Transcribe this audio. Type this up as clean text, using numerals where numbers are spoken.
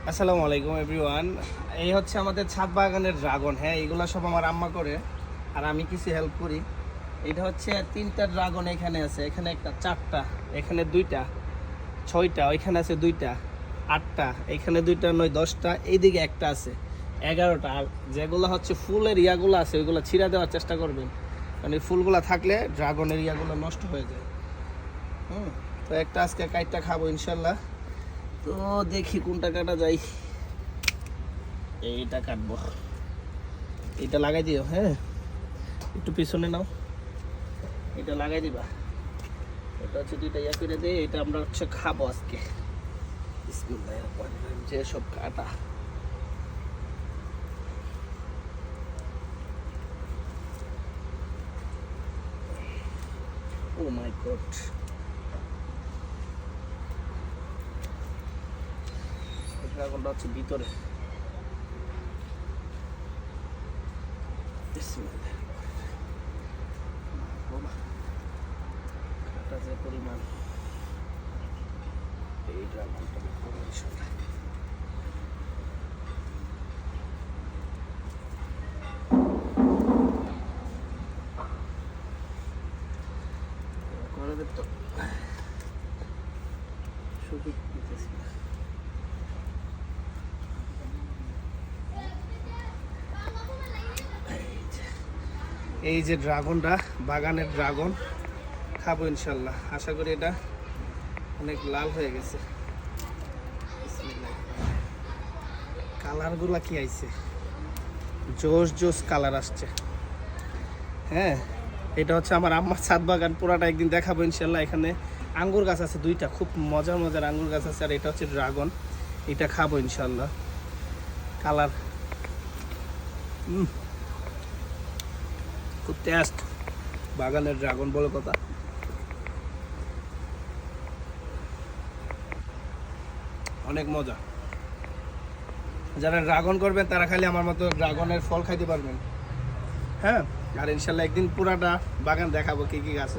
আসসালামু আলাইকুম এভরিওয়ান। এই হচ্ছে আমাদের ছাদ বাগানের ড্রাগন। হ্যাঁ, এগুলো সব আমার আম্মা করে আর আমি কিছু হেল্প করি। এটা হচ্ছে 3টা ড্রাগন এখানে আছে, এখানে একটা, 4টা, এখানে 2টা, 6টা, ওইখানে আছে 2টা, 8টা, এখানে 2টা, 9, 10টা, এইদিকে একটা আছে, 11টা। আর যেগুলো হচ্ছে ফুলের ইয়াগুলো আছে ওইগুলো ছিঁড়া দেওয়ার চেষ্টা করবেন, কারণ এই ফুলগুলো থাকলে ড্রাগনের ইয়াগুলো নষ্ট হয়ে যায়। তো একটা আজকে কাইটটা খাবো ইনশাল্লাহ। তো দেখি কোনটা কাটা যায়। এইটা কাটবো, এটা লাগাই দিও। হ্যাঁ, একটু পিছনে নাও, এটা লাগাই দিবা। এটা হচ্ছে 2টা ইয়া করে দে, এটা আমরা হচ্ছে খাবো আজকে। বিসমিল্লাহির রহমানির রহিম। যে সব কাটা, ও মাই গড, ড্রাগনটা হচ্ছে ভিতরে। বিসমিল্লাহ, বাবা কাটা যে পরিমাণ, এই ড্রাগনটা খাবো ইনশাআল্লাহ। করে দে তো, শুধু দিতেছি না। এই যে ড্রাগনটা, বাগানের ড্রাগন, খাবো ইনশাল্লাহ। আশা করি এটা অনেক লাল হয়ে গেছে। কালারগুলা কি আইছে, জোস জোস কালার আসছে। হ্যাঁ, এটা হচ্ছে আমার আম্মার ছাদ বাগান, পুরাটা একদিন দেখাবো ইনশাল্লাহ। এখানে আঙ্গুর গাছ আছে 2টা, খুব মজার মজার আঙ্গুর গাছ আছে। আর এটা হচ্ছে ড্রাগন, এটা খাবো ইনশাল্লাহ। কালার খুব টেস্ট, বাগানের ড্রাগন বলে কথা। অনেক মজা। যারা ড্রাগন করবেন তারা খালি আমার মতো ড্রাগনের ফল খাইতে পারবেন। হ্যাঁ, আর ইনশাল্লাহ একদিন পুরাটা বাগান দেখাবো কি কি গাছ আছে।